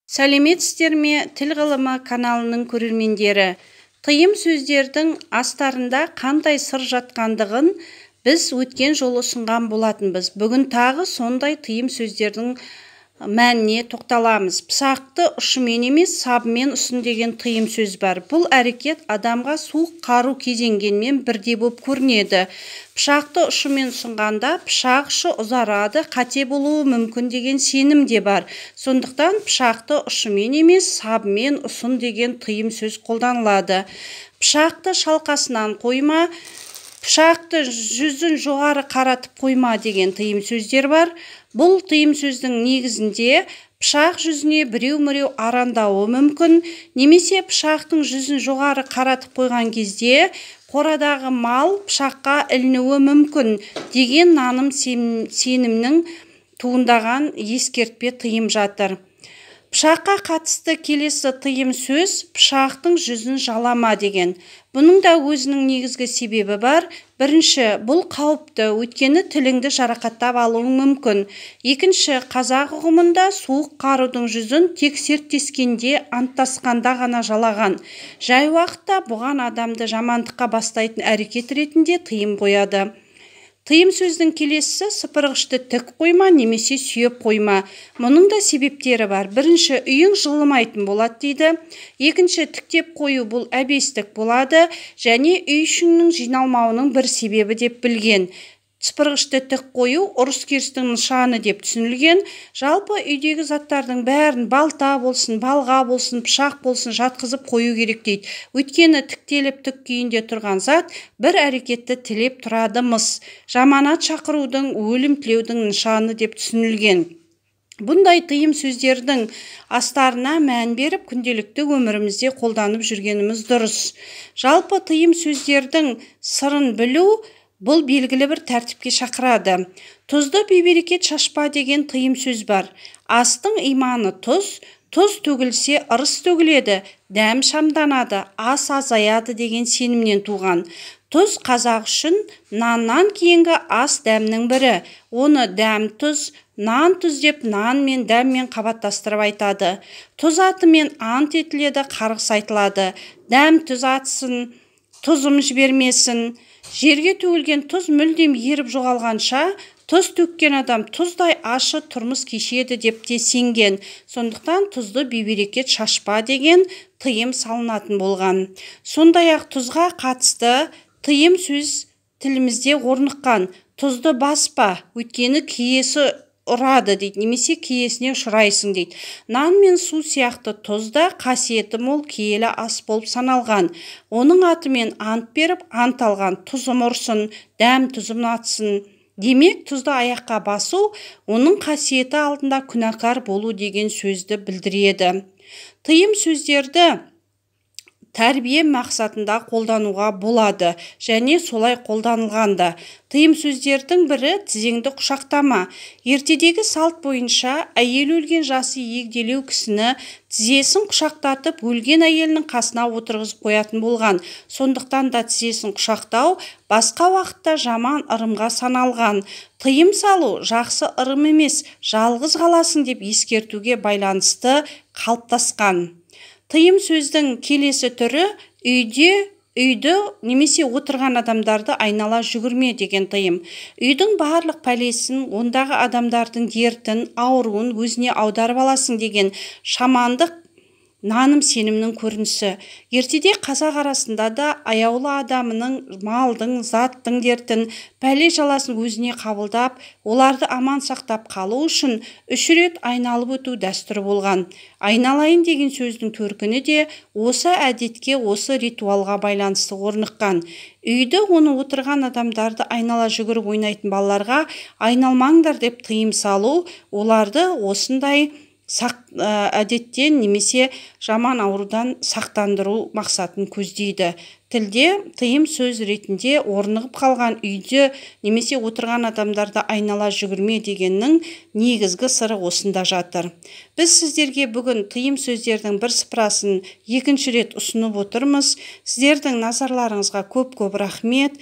Сәлеметсіздер ме? Тіл ғылымы каналының көрермендері. Тыйым сөздердің астарында қандай сыр жатқандығын біз өткен жолы ұсынған болатынбыз. Бүгін тағы сондай тыйым сөздердің мәніне тоқталамыз. Пышақты ұшымен емес, сабымен ұсын деген тыйым сөз бар. Бұл әрекет адамға суық қару кезенгенмен бірдей болып көрінеді. Пышақты ұшымен ұсынғанда пышақ ұшы ұзарады, қате болуы мүмкін деген сенім де бар. Сондықтан пышақты ұшымен емес, сабымен ұсын деген тыйым сөз қолданылады. Пышақты шалқасынан қойма, пышақты жүзін жоғары қаратып қойма деген тыйым сөздер бар. Бұл тыйым сөздің негізінде пышақ жүзіне біреу-міреу арандауы мүмкін, немесе пышақтың жүзін жоғары қаратып қойған кезде қорадағы мал пышаққа ілінуі мүмкін деген наным сенімнің туындаған ескертпе тыйым жатыр. Пышаққа қатысты келесі тыйым сөз пышақтың жүзін жалама деген. Бұның да өзінің негізгі себебі бар. Бірінші, бұл қауіпті, өйткені тіліңді жарақаттап алуың мүмкін. Екінші, қазақ ұғымында суық қарудың жүзін тек серттескенде, анттасқанда ғана жалаған. Жай уақытта бұған адамды жамандыққа бастайтын әрекет ретінде тыйым қояды. Тыйым сөздің келесі сыпырғышты тік қойма немесе сүйеп қойма. Мұның да себептері бар. Бірінші, үйің жылымайтын болады дейді. Екінші, тіктеп қою бұл әбестік болады және үй ішіңнің жиналмауының бір себебі деп білген. Сыпырғышты тік қою ұрыс-керістің нышаны деп түсінілген. Жалпы үйдегі заттардың бәрін балта болсын, балға болсын, пышақ болсын жатқызып қою керек дейді. Өйткені тіктеліп тік күйінде тұрған зат бір әрекетті тілеп тұрады-мыс. Жаманат шақырудың, өлім тілеудің нышаны деп түсінілген. Бұндай тыйым сөздердің астарына мән беріп, күнделікті өмірімізде қолданып жүргеніміз дұрыс. Жалпы тыйым сөздердің сырын білу бұл белгілі бір тәртіпке шақырады. Тұзды бейберекет шашпа деген тыйым сөз бар. Астың иманы тұз, тұз төгілсе ырыс төгіледі, дәм шамданады, ас азаяды деген сенімнен туған. Тұз қазақ үшін наннан кейінгі ас дәмнің бірі. Оны дәм тұз, нан тұз деп нан мен дәммен қабаттастырып айтады. Тұз атымен ант етіледі, қарғыс айтылады. Дәм тұз атсын, тұзым жібермесін. Жерге төгілген тұз мүлдем еріп жоғалғанша, тұз төккен адам тұздай ашы тұрмыс кешеді деп те сенген. Сондықтан тұзды бейберекет шашпа деген тыйым салынатын болған. Сондай-ақ тұзға қатысты тыйым сөз тілімізде орныққан. Тұзды баспа, өйткені киесі ұрады дейді, немесе киесіне ұшырайсың дейді. Нан мен су сияқты тұз да қасиеті мол киелі ас болып саналған. Оның атымен ант беріп, ант алған. Тұзым ұрсын, дәм тұзым атсын. Демек, тұзды аяққа басу, оның қасиеті алдында күнәкар болу деген сөзді білдіреді. Тыйым сөздерді тәрбие мақсатында қолдануға болады және солай қолданылғанда. Тыйым сөздердің бірі тізеңді құшақтама. Ертедегі салт бойынша әйел өлген жасы егделеу кісіні тізесін құшақтатып өлген әйелінің қасына отырғызып қоятын болған. Сондықтан да тізесін құшақтау басқа уақытта жаман ырымға саналған. Тыйым салу жақсы ырым емес, жалғыз қаласың деп ескертуге байланысты қалыптасқан. Тыйым сөздің келесі түрі үйді немесе отырған адамдарды айнала жүгірме деген тыйым. Үйдің барлық пәлесін, ондағы адамдардың дертін, ауруын өзіне аударып аласың деген шамандық наным сенімнің көрінісі. Ертеде қазақ арасында да аяулы адамының, малдың, заттың дертін, пәле жаласын өзіне қабылдап, оларды аман сақтап қалу үшін 3 рет айналып өту дәстүрі болған. Айналайын деген сөздің төркіні де осы әдетке, осы ритуалға байланысты орныққан. Үйді, оны отырған адамдарды айнала жүгіріп ойнайтын балаларға айналмаңдар деп тыйым салу, оларды осындай әдеттен немесе жаман аурудан сақтандыру мақсатын көздейді. Тілде тыйым сөз ретінде орнығып қалған үйде немесе отырған адамдарды айнала жүгірме дегеннің негізгі сыры осында жатыр. Біз сіздерге бүгін тыйым сөздердің бір сыпырасын екінші рет ұсынып отырмыз. Сіздердің назарларыңызға көп рахмет.